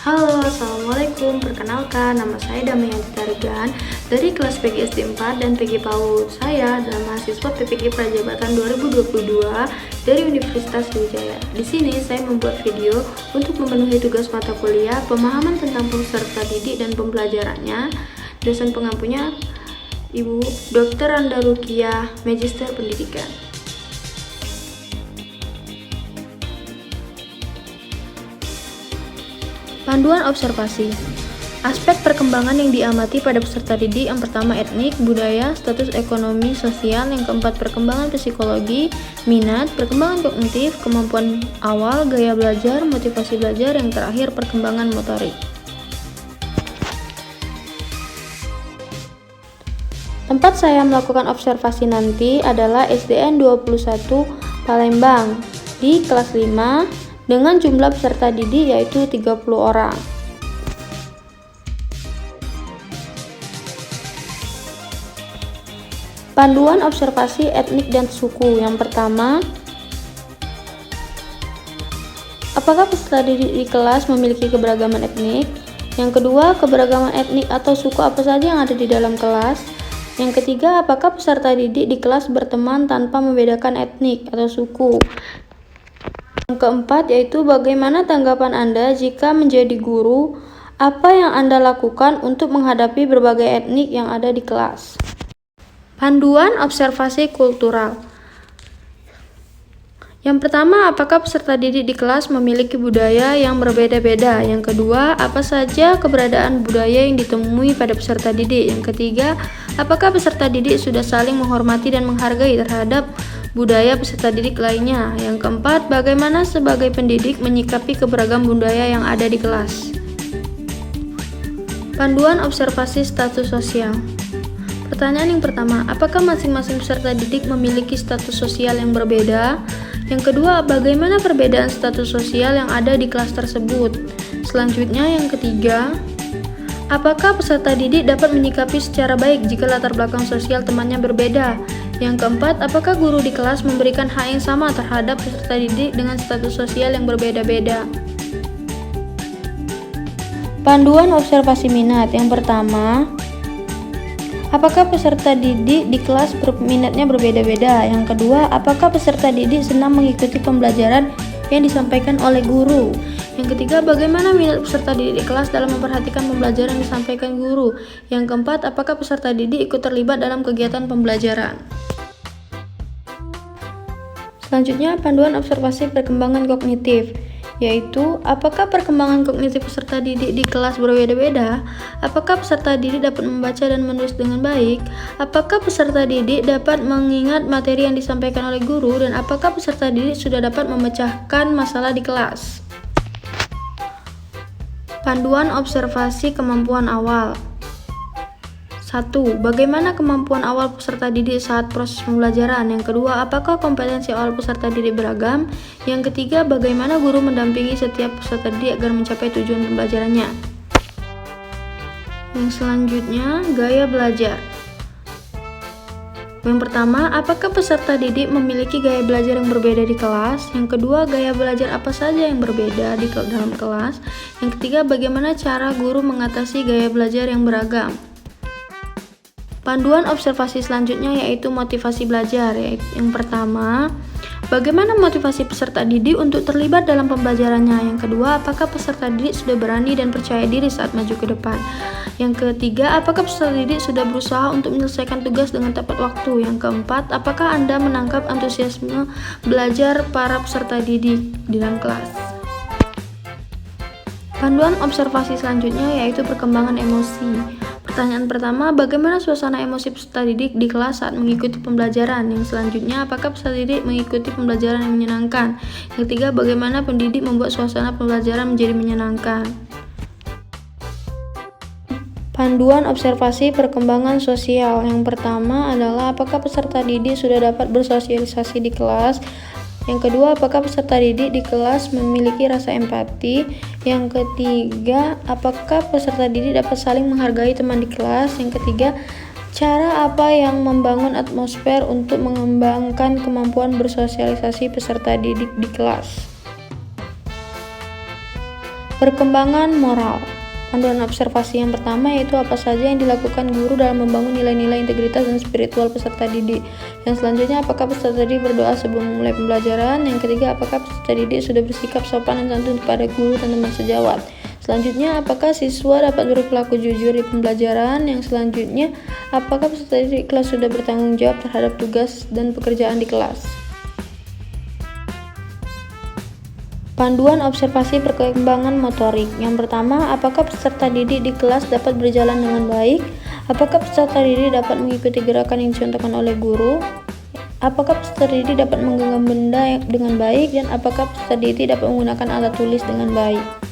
Halo, Assalamualaikum. Perkenalkan, nama saya Damayanti Tarigan dari kelas PG SD 4 dan PG PAUD. Saya adalah mahasiswa PPG Prajabatan 2022 dari Universitas Sriwijaya. Di sini saya membuat video untuk memenuhi tugas mata kuliah pemahaman tentang peserta didik dan pembelajarannya. Dosen pengampunya Ibu Dr. Randa Rukiah, Magister Pendidikan. Panduan observasi. Aspek perkembangan yang diamati pada peserta didik yang pertama etnik, budaya, status ekonomi, sosial, yang keempat perkembangan psikologi, minat, perkembangan kognitif, kemampuan awal, gaya belajar, motivasi belajar, yang terakhir perkembangan motorik. Tempat saya melakukan observasi nanti adalah SDN 21 Palembang di kelas 5 dengan jumlah peserta didik yaitu 30 orang. Panduan observasi etnik dan suku. Yang pertama, apakah peserta didik di kelas memiliki keberagaman etnik? Yang kedua, keberagaman etnik atau suku apa saja yang ada di dalam kelas? Yang ketiga, apakah peserta didik di kelas berteman tanpa membedakan etnik atau suku? Yang keempat yaitu bagaimana tanggapan Anda jika menjadi guru? Apa yang Anda lakukan untuk menghadapi berbagai etnik yang ada di kelas? Panduan observasi kultural. Yang pertama, apakah peserta didik di kelas memiliki budaya yang berbeda-beda? Yang kedua, apa saja keberadaan budaya yang ditemui pada peserta didik? Yang ketiga, apakah peserta didik sudah saling menghormati dan menghargai terhadap budaya peserta didik lainnya? Yang keempat, bagaimana sebagai pendidik menyikapi keberagam budaya yang ada di kelas? Panduan observasi status sosial. Pertanyaan yang pertama, apakah masing-masing peserta didik memiliki status sosial yang berbeda? Yang kedua, bagaimana perbedaan status sosial yang ada di kelas tersebut? Selanjutnya, yang ketiga, apakah peserta didik dapat menyikapi secara baik jika latar belakang sosial temannya berbeda? Yang keempat, apakah guru di kelas memberikan hak yang sama terhadap peserta didik dengan status sosial yang berbeda-beda? Panduan observasi minat. Yang pertama, apakah peserta didik di kelas minatnya berbeda-beda? Yang kedua, apakah peserta didik senang mengikuti pembelajaran yang disampaikan oleh guru? Yang ketiga, bagaimana minat peserta didik di kelas dalam memperhatikan pembelajaran yang disampaikan guru? Yang keempat, apakah peserta didik ikut terlibat dalam kegiatan pembelajaran? Selanjutnya, panduan observasi perkembangan kognitif, yaitu apakah perkembangan kognitif peserta didik di kelas berbeda-beda? Apakah peserta didik dapat membaca dan menulis dengan baik? Apakah peserta didik dapat mengingat materi yang disampaikan oleh guru? Dan apakah peserta didik sudah dapat memecahkan masalah di kelas? Panduan observasi kemampuan awal. 1. Bagaimana kemampuan awal peserta didik saat proses pembelajaran? Yang kedua, apakah kompetensi awal peserta didik beragam? Yang ketiga, bagaimana guru mendampingi setiap peserta didik agar mencapai tujuan pembelajarannya? Yang selanjutnya, gaya belajar. Yang pertama, apakah peserta didik memiliki gaya belajar yang berbeda di kelas? Yang kedua, gaya belajar apa saja yang berbeda di dalam kelas? Yang ketiga, bagaimana cara guru mengatasi gaya belajar yang beragam? Panduan observasi selanjutnya yaitu motivasi belajar. Yang pertama, bagaimana motivasi peserta didik untuk terlibat dalam pembelajarannya? Yang kedua, apakah peserta didik sudah berani dan percaya diri saat maju ke depan? Yang ketiga, apakah peserta didik sudah berusaha untuk menyelesaikan tugas dengan tepat waktu? Yang keempat, apakah Anda menangkap antusiasme belajar para peserta didik di dalam kelas? Panduan observasi selanjutnya yaitu perkembangan emosi. Pertanyaan pertama, bagaimana suasana emosi peserta didik di kelas saat mengikuti pembelajaran? Yang selanjutnya, apakah peserta didik mengikuti pembelajaran yang menyenangkan? Yang ketiga, bagaimana pendidik membuat suasana pembelajaran menjadi menyenangkan? Panduan observasi perkembangan sosial. Yang pertama adalah apakah peserta didik sudah dapat bersosialisasi di kelas? Yang kedua, apakah peserta didik di kelas memiliki rasa empati? Yang ketiga, apakah peserta didik dapat saling menghargai teman di kelas? Yang ketiga, cara apa yang membangun atmosfer untuk mengembangkan kemampuan bersosialisasi peserta didik di kelas? Perkembangan moral. Panduan observasi yang pertama yaitu apa saja yang dilakukan guru dalam membangun nilai-nilai integritas dan spiritual peserta didik. Yang selanjutnya, apakah peserta didik berdoa sebelum memulai pembelajaran? Yang ketiga, apakah peserta didik sudah bersikap sopan dan santun kepada guru dan teman sejawat? Selanjutnya, apakah siswa dapat berperilaku jujur di pembelajaran? Yang selanjutnya, apakah peserta didik kelas sudah bertanggung jawab terhadap tugas dan pekerjaan di kelas? Panduan observasi perkembangan motorik. Yang pertama, apakah peserta didik di kelas dapat berjalan dengan baik? Apakah peserta didik dapat mengikuti gerakan yang dicontohkan oleh guru? Apakah peserta didik dapat menggenggam benda dengan baik? Dan apakah peserta didik dapat menggunakan alat tulis dengan baik?